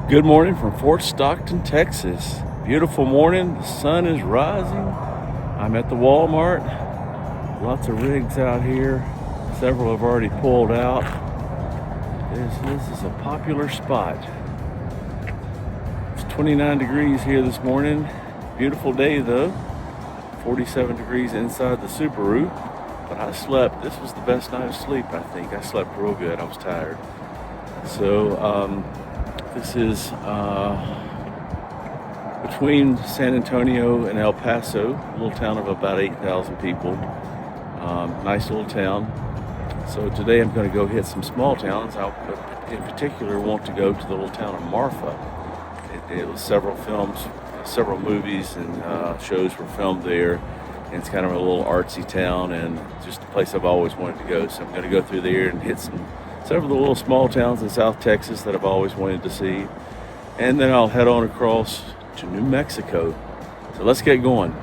Good morning from Fort Stockton, Texas. Beautiful morning. The sun is rising. I'm at the Walmart. Lots of rigs out here. Several have already pulled out. This is a popular spot. It's 29 degrees here this morning. Beautiful day though. 47 degrees inside the Subaru. But I slept. This was the best night of sleep, I think. I slept real good. I was tired. So, this is between San Antonio and El Paso, a little town of about 8,000 people. Nice little town. So today I'm going to go hit some small towns. I, in particular, want to go to the little town of Marfa. It was several movies and shows were filmed there. And it's kind of a little artsy town and just a place I've always wanted to go. So I'm going to go through there and hit several of the little small towns in South Texas that I've always wanted to see. And then I'll head on across to New Mexico. So let's get going.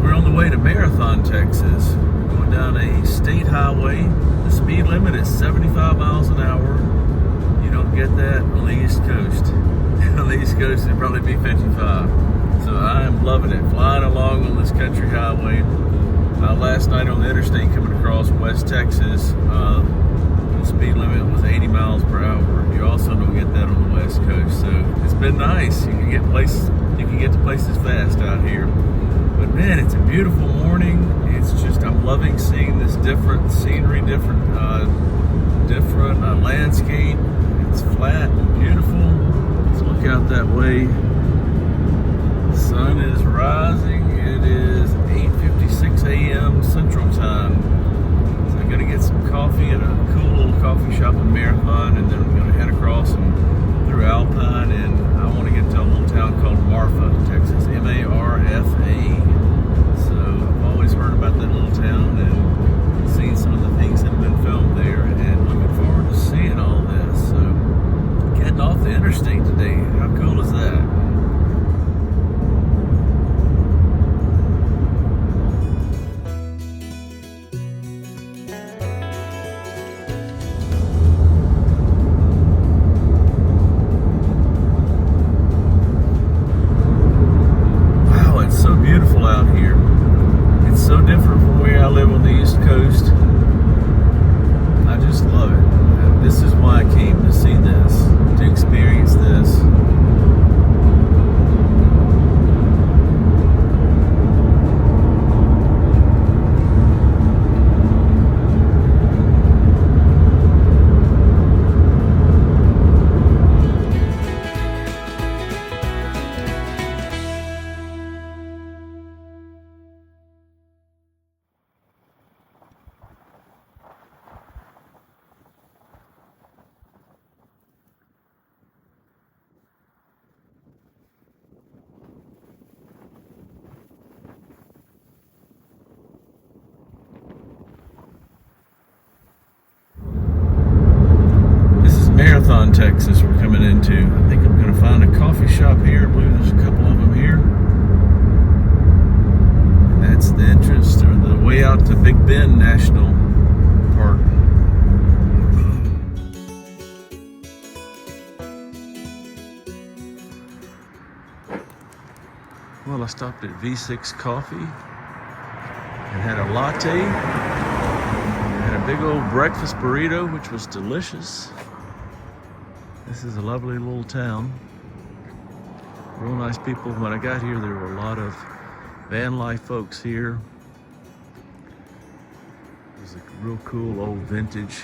We're on the way to Marathon, Texas. We're going down a state highway. The speed limit is 75 miles an hour. You don't get that on the East Coast. On the East Coast, it'd probably be 55. So I am loving it, flying along on this country highway. Last night on the interstate coming across West Texas, the speed limit was 80 miles per hour. You also don't get that on the West Coast, so it's been nice. You can get to places fast out here. But man, it's a beautiful morning. It's just, I'm loving seeing this different scenery, different landscape. It's flat and beautiful. Let's look out that way. The sun is rising. It is 8:56 a.m. Central Time. So I'm gonna get some coffee at a cool little coffee shop in Marathon, and then I'm gonna head across and through Alpine, and I want to get to a little town called Marfa, Texas, Marfa. So I've always heard about that little town and seen some of the things that have been filmed there, and looking forward to seeing all this. So getting off the interstate today, how cool is that? Marathon, Texas, we're coming into. I think I'm going to find a coffee shop here. I believe there's a couple of them here. And that's the entrance to the way out to Big Bend National Park. Well, I stopped at V6 Coffee and had a latte and a big old breakfast burrito, which was delicious. This is a lovely little town. Real nice people. When I got here, there were a lot of van life folks here. There's a real cool old vintage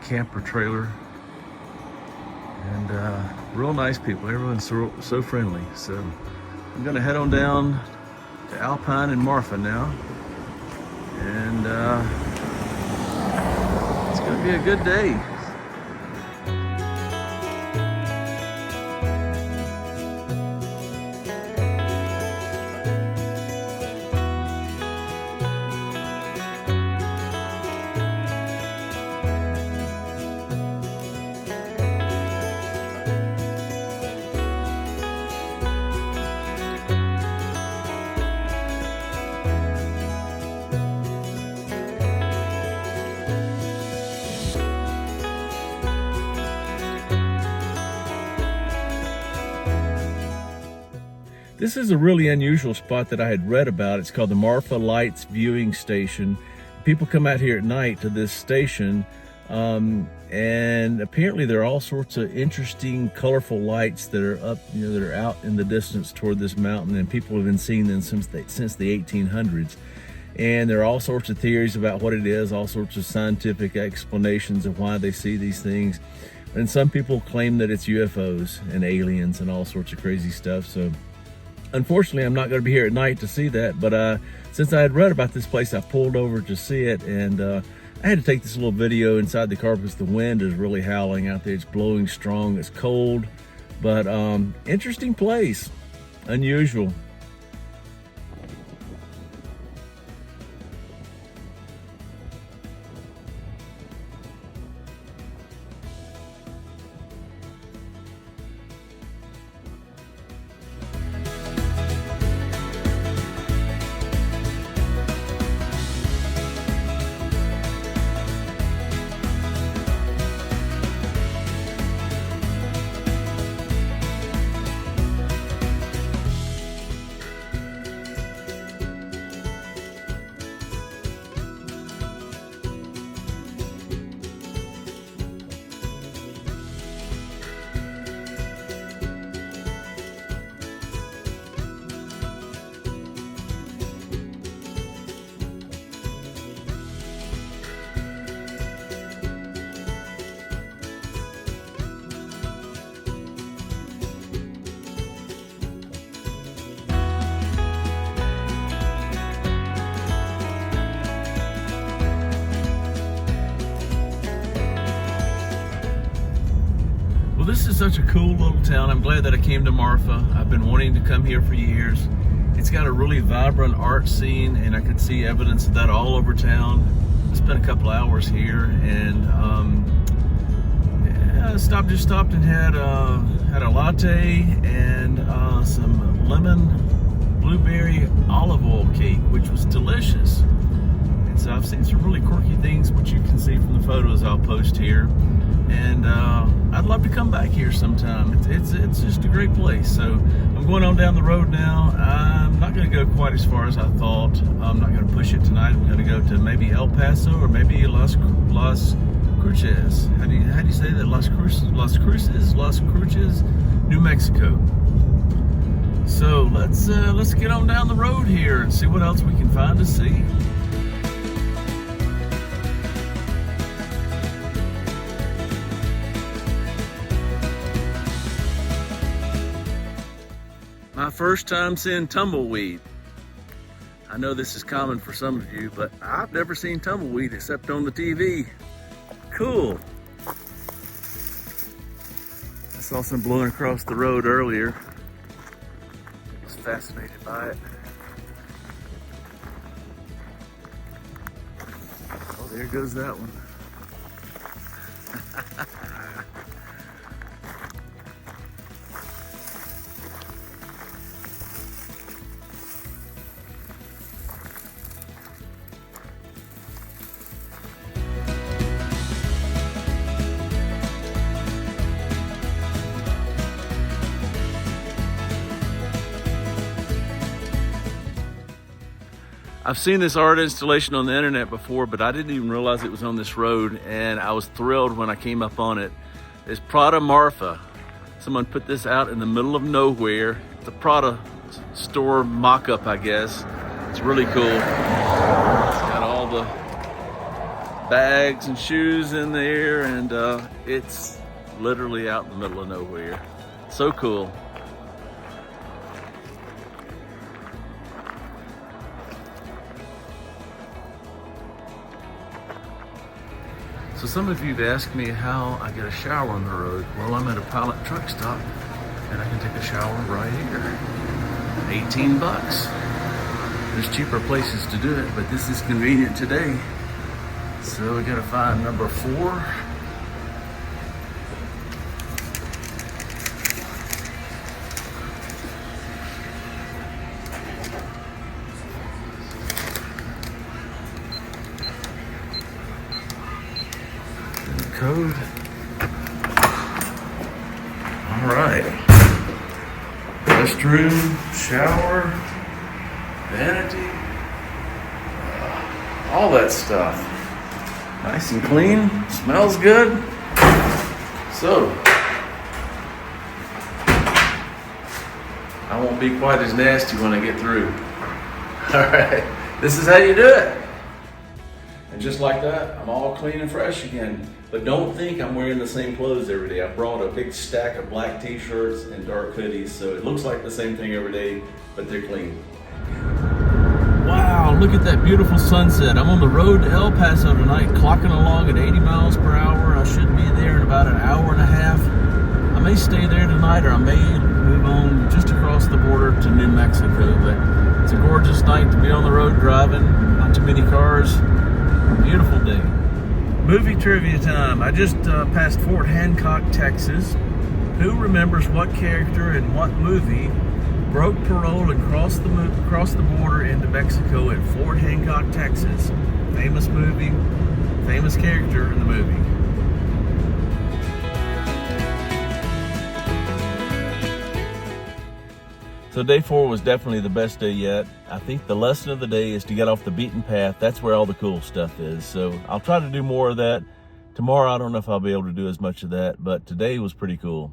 camper trailer. And real nice people. Everyone's so friendly. So I'm gonna head on down to Alpine and Marfa now. And it's gonna be a good day. This is a really unusual spot that I had read about. It's called the Marfa Lights Viewing Station. People come out here at night to this station, and apparently there are all sorts of interesting, colorful lights that are up, that are out in the distance toward this mountain, and people have been seeing them since the 1800s. And there are all sorts of theories about what it is, all sorts of scientific explanations of why they see these things. And some people claim that it's UFOs and aliens and all sorts of crazy stuff. So unfortunately, I'm not going to be here at night to see that. But since I had read about this place, I pulled over to see it. And I had to take this little video inside the car because the wind is really howling out there. It's blowing strong, it's cold, but interesting place, unusual. Well, this is such a cool little town. I'm glad that I came to Marfa. I've been wanting to come here for years. It's got a really vibrant art scene, and I could see evidence of that all over town. I spent a couple hours here, and yeah, just stopped and had a latte and some lemon blueberry olive oil cake, which was delicious. And so I've seen some really quirky things, which you can see from the photos I'll post here. And I'd love to come back here sometime. It's just a great place. So I'm going on down the road now. I'm not going to go quite as far as I thought. I'm not going to push it tonight. I'm going to go to maybe El Paso or maybe Las Cruces. How do you say that? Las Cruces, New Mexico. So let's get on down the road here and see what else we can find to see. My first time seeing tumbleweed. I know this is common for some of you, but I've never seen tumbleweed except on the TV. Cool. I saw some blowing across the road earlier. I was fascinated by it. Oh, there goes that one. I've seen this art installation on the internet before, but I didn't even realize it was on this road, and I was thrilled when I came up on it. It's Prada Marfa. Someone put this out in the middle of nowhere. It's a Prada store mock-up, I guess. It's really cool. It's got all the bags and shoes in there, and it's literally out in the middle of nowhere. So cool. So some of you have asked me how I get a shower on the road. Well, I'm at a Pilot truck stop and I can take a shower right here. 18 bucks. There's cheaper places to do it, but this is convenient today. So we gotta find number 4. Code. All right. Restroom, shower, vanity, all that stuff. Nice and clean, smells good. So, I won't be quite as nasty when I get through. All right, this is how you do it. And just like that, I'm all clean and fresh again. But don't think I'm wearing the same clothes every day. I brought a big stack of black t-shirts and dark hoodies, so it looks like the same thing every day, but they're clean. Wow, look at that beautiful sunset. I'm on the road to El Paso tonight, clocking along at 80 miles per hour. I should be there in about an hour and a half. I may stay there tonight, or I may move on just across the border to New Mexico, but it's a gorgeous night to be on the road driving. Not too many cars. Beautiful day. Movie trivia time. I just passed Fort Hancock, Texas. Who remembers what character in what movie broke parole and crossed the border into Mexico at Fort Hancock, Texas? Famous movie, famous character in the movie. So day 4 was definitely the best day yet. I think the lesson of the day is to get off the beaten path. That's where all the cool stuff is. So I'll try to do more of that. Tomorrow, I don't know if I'll be able to do as much of that, but today was pretty cool.